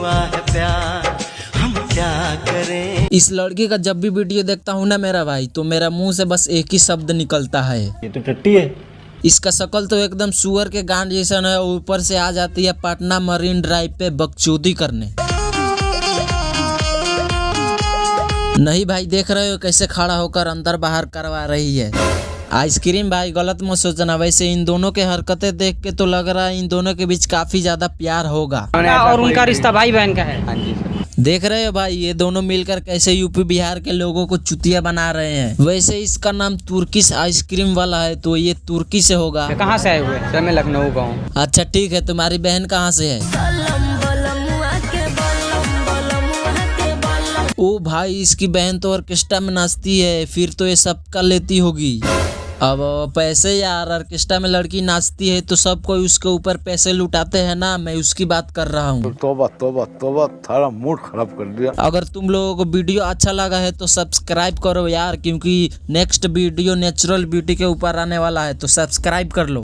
हुआ है प्यार, हम क्या करें। इस लड़की का जब भी वीडियो देखता हूँ ना मेरा भाई, तो मेरा मुंह से बस एक ही शब्द निकलता है, ये तो टट्टी है। इसका शक्ल तो एकदम सुअर के गांड जैसा है, ऊपर से आ जाती है पटना मरीन ड्राइव पे बकचोदी करने। नहीं भाई, देख रहे हो कैसे खड़ा होकर अंदर बाहर करवा रही है आइसक्रीम। भाई गलत मत सोचना, वैसे इन दोनों के हरकतें देख के तो लग रहा है इन दोनों के बीच काफी ज्यादा प्यार होगा और उनका रिश्ता भाई बहन का है। हाँ जी सर। देख रहे हो भाई, ये दोनों मिलकर कैसे यूपी बिहार के लोगों को चुतिया बना रहे हैं। वैसे इसका नाम तुर्किश आइसक्रीम वाला है, तो ये तुर्की से होगा। कहाँ से आए हुए? सर मैं लखनऊ का हूँ। अच्छा ठीक है, तुम्हारी बहन कहाँ से है? ओ भाई, इसकी बहन तो ऑर्केस्ट्रा में नाचती है, फिर तो ये सब कर लेती होगी। अब पैसे यार, ऑर्केस्ट्रा में लड़की नाचती है तो सब कोई उसके ऊपर पैसे लुटाते हैं ना, मैं उसकी बात कर रहा हूँ। तोबा तोबा तोबा, थारा मूड खराब कर दिया। अगर तुम लोगों को वीडियो अच्छा लगा है तो सब्सक्राइब करो यार, क्योंकि नेक्स्ट वीडियो नेचुरल ब्यूटी के ऊपर आने वाला है, तो सब्सक्राइब कर लो।